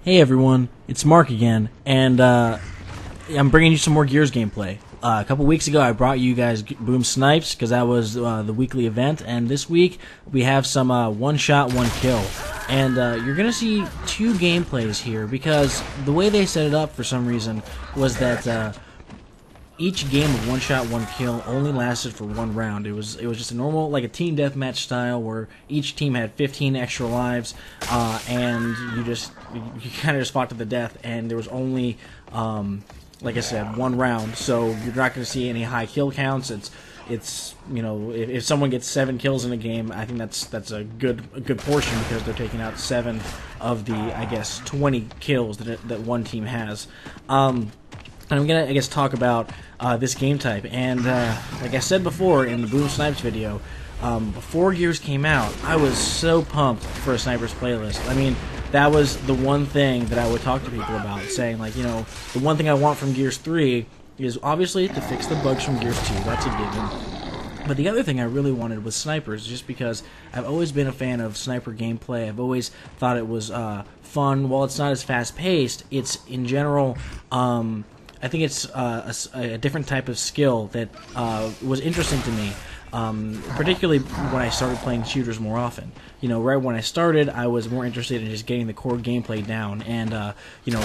Hey everyone, it's Mark again, and I'm bringing you some more Gears gameplay. A couple weeks ago I brought you guys Boom Snipes, because that was the weekly event, and this week we have some one shot, one kill. And you're going to see two gameplays here, because the way they set it up for some reason was that each game of one shot, one kill only lasted for one round. It was just a normal, like a team deathmatch style, where each team had 15 extra lives, and you kind of just fought to the death, and there was only, like I said, one round. So you're not going to see any high kill counts. It's you know, if someone gets 7 kills in a game, I think that's a good portion, because they're taking out 7 of the, I guess, 20 kills that one team has. And I'm going to, I guess, talk about this game type. And like I said before in the Boom Snipes video, before Gears came out, I was so pumped for a Snipers playlist. I mean, that was the one thing that I would talk to people about, saying, like, you know, the one thing I want from Gears 3 is obviously to fix the bugs from Gears 2. That's a given. But the other thing I really wanted was Snipers, just because I've always been a fan of sniper gameplay. I've always thought it was fun. While it's not as fast-paced, it's, in general, I think it's a different type of skill that was interesting to me, particularly when I started playing shooters more often. You know, right when I started, I was more interested in just getting the core gameplay down. And you know,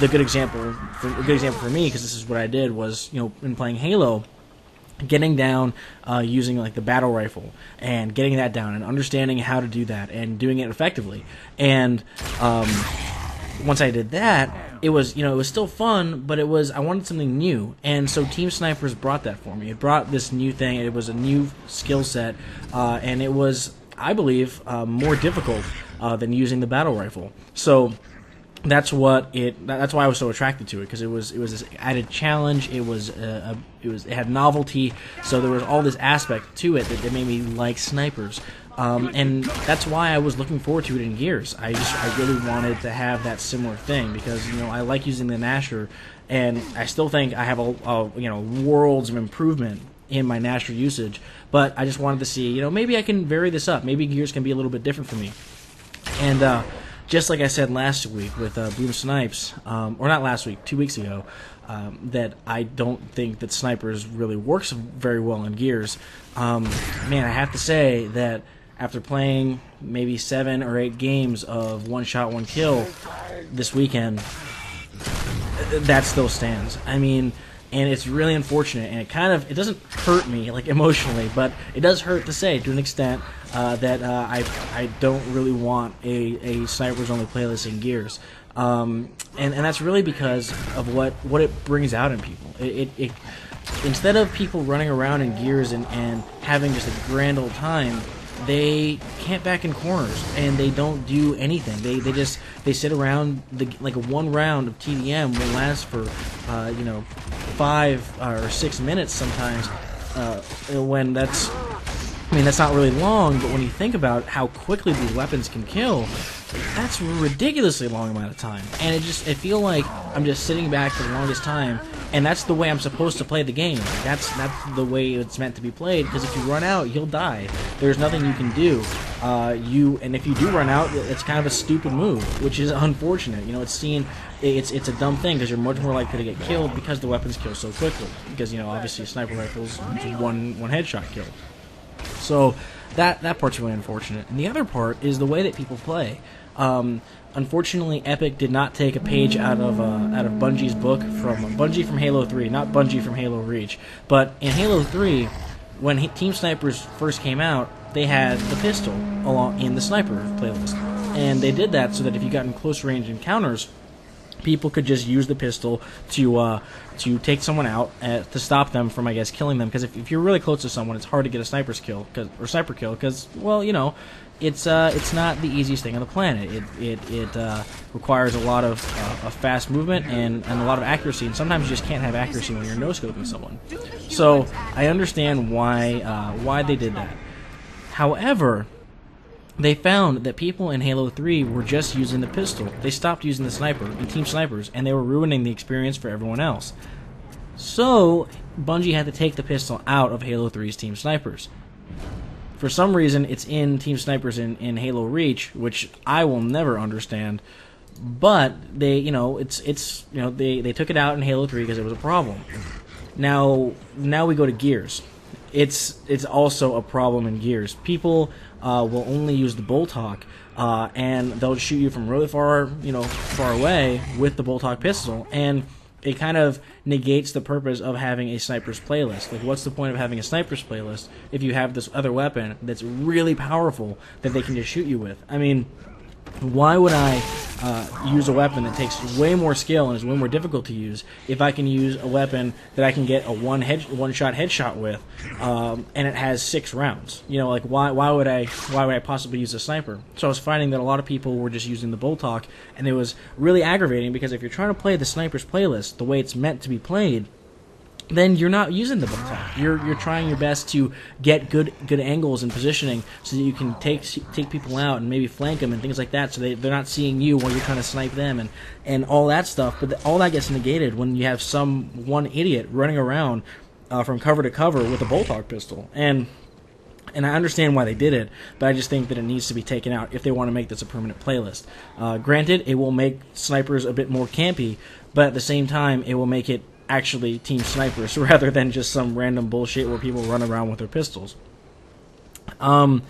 a good example for me, because this is what I did, was, you know, in playing Halo, getting down using like the battle rifle and getting that down and understanding how to do that and doing it effectively. And once I did that, it was, you know, it was still fun, but I wanted something new, and so Team Snipers brought that for me. It brought this new thing. It was a new skill set, and it was, I believe, more difficult than using the battle rifle. So that's why I was so attracted to it, because it was this added challenge. It had novelty, so there was all this aspect to it that made me like snipers. And that's why I was looking forward to it in Gears. I really wanted to have that similar thing, because, you know, I like using the Gnasher, and I still think I have you know, worlds of improvement in my Gnasher usage. But I just wanted to see, you know, maybe I can vary this up. Maybe Gears can be a little bit different for me. And just like I said last week with Boom Snipes, or not last week, 2 weeks ago, that I don't think that Snipers really works very well in Gears. Man, I have to say that after playing maybe 7 or 8 games of one shot, one kill this weekend, that still stands. I mean, and it's really unfortunate, and it doesn't hurt me, like, emotionally, but it does hurt to say, to an extent, that I don't really want a Snipers only playlist in Gears. And that's really because of what it brings out in people. It instead of people running around in Gears and having just a grand old time, they camp back in corners and they don't do anything. They sit around. Like a one round of TDM will last for you know, 5 or 6 minutes sometimes. When that's not really long, but when you think about how quickly these weapons can kill, that's a ridiculously long amount of time. And I feel like I'm just sitting back for the longest time, and that's the way I'm supposed to play the game. That's the way it's meant to be played, because if you run out, you'll die. There's nothing you can do. And if you do run out, it's kind of a stupid move, which is unfortunate. You know, it's a dumb thing, because you're much more likely to get killed because the weapons kill so quickly. Because, you know, obviously sniper rifles, one headshot kill. So that part's really unfortunate. And the other part is the way that people play. Unfortunately, Epic did not take a page out of Bungie's book, from Bungie from Halo 3, not Bungie from Halo Reach. But in Halo 3, when Team Snipers first came out, they had the pistol along in the sniper playlist, and they did that so that if you got in close range encounters, people could just use the pistol to take someone out, to stop them from, I guess, killing them. Because if you're really close to someone, it's hard to get a sniper kill, because, well, you know, it's not the easiest thing on the planet. It requires a lot of fast movement and a lot of accuracy, and sometimes you just can't have accuracy when you're no-scoping someone. So I understand why they did that. However, they found that people in Halo 3 were just using the pistol. They stopped using the sniper in Team Snipers, and they were ruining the experience for everyone else. So Bungie had to take the pistol out of Halo 3's Team Snipers. For some reason, it's in Team Snipers in Halo Reach, which I will never understand. but they, they took it out in Halo 3 because it was a problem. Now we go to Gears. It's also a problem in Gears. People will only use the bolt hawk, and they'll shoot you from really far away with the bolt hawk pistol, and it kind of negates the purpose of having a sniper's playlist. Like, what's the point of having a sniper's playlist if you have this other weapon that's really powerful that they can just shoot you with? I mean, why would I use a weapon that takes way more skill and is way more difficult to use if I can use a weapon that I can get a one-shot headshot with, and it has 6 rounds? Like, why would I possibly use a sniper? So I was finding that a lot of people were just using the bolt hawk, and it was really aggravating because if you're trying to play the sniper's playlist the way it's meant to be played, then you're not using the bolt hawk. You're trying your best to get good angles and positioning so that you can take people out and maybe flank them and things like that, so they're not seeing you while you're trying to snipe them and all that stuff. But all that gets negated when you have one idiot running around from cover to cover with a bolt hawk pistol. And I understand why they did it, but I just think that it needs to be taken out if they want to make this a permanent playlist. Granted, it will make snipers a bit more campy, but at the same time, it will make it actually team snipers rather than just some random bullshit where people run around with their pistols. But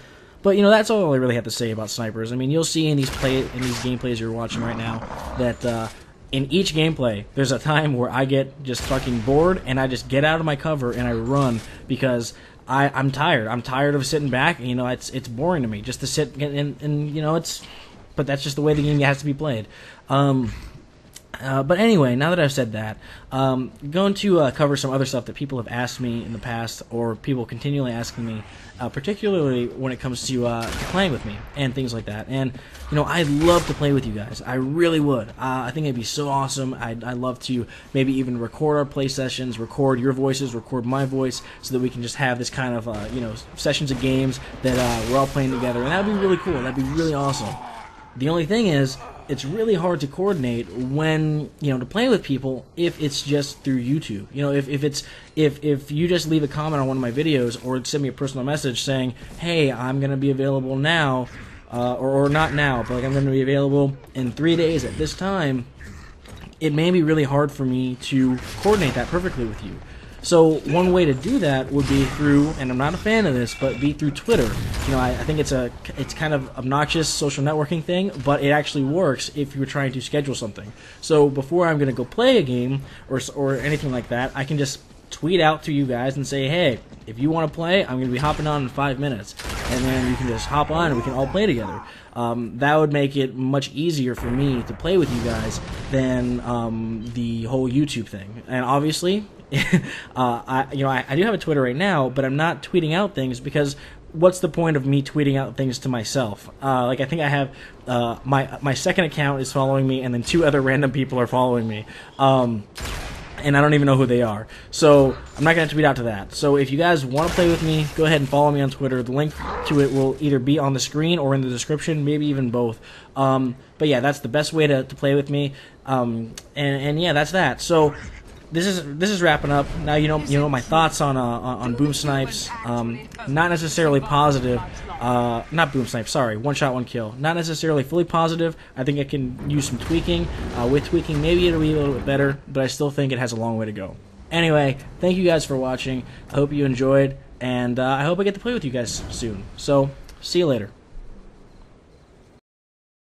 that's all I really have to say about snipers. I mean, you'll see in these gameplays you're watching right now that in each gameplay there's a time where I get just fucking bored and I just get out of my cover and I run because I'm tired. I'm tired of sitting back. It's boring to me just to sit and but that's just the way the game has to be played. But anyway, now that I've said that, I'm going to cover some other stuff that people have asked me in the past, or people continually asking me, particularly when it comes to playing with me and things like that. And I'd love to play with you guys. I really would. I think it'd be so awesome. I'd love to maybe even record our play sessions, record your voices, record my voice, so that we can just have this kind of sessions of games that we're all playing together, and that'd be really cool. That'd be really awesome. The only thing is, it's really hard to coordinate when to play with people if it's just through YouTube. If you just leave a comment on one of my videos or send me a personal message saying, "Hey, I'm gonna be available now," or not now, but I'm gonna be available in 3 days at this time, it may be really hard for me to coordinate that perfectly with you. So one way to do that would be through, and I'm not a fan of this, but be through Twitter. I think it's kind of obnoxious social networking thing, but it actually works if you're trying to schedule something. So before I'm going to go play a game or anything like that, I can just tweet out to you guys and say, "Hey, if you want to play, I'm going to be hopping on in 5 minutes," and then you can just hop on and we can all play together. That would make it much easier for me to play with you guys than the whole YouTube thing. And obviously, I do have a Twitter right now, but I'm not tweeting out things because what's the point of me tweeting out things to myself? I think I have my second account is following me, and then 2 other random people are following me. And I don't even know who they are. So I'm not going to tweet out to that. So if you guys want to play with me, go ahead and follow me on Twitter. The link to it will either be on the screen or in the description, maybe even both. But yeah, that's the best way to play with me. And yeah, that's that. So this is wrapping up. Now you know my thoughts on Boom Snipes. Not necessarily positive. Not Boom Snipes. Sorry, One Shot One Kill. Not necessarily fully positive. I think it can use some tweaking. With tweaking, maybe it'll be a little bit better, but I still think it has a long way to go. Anyway, thank you guys for watching. I hope you enjoyed, and I hope I get to play with you guys soon. So, see you later.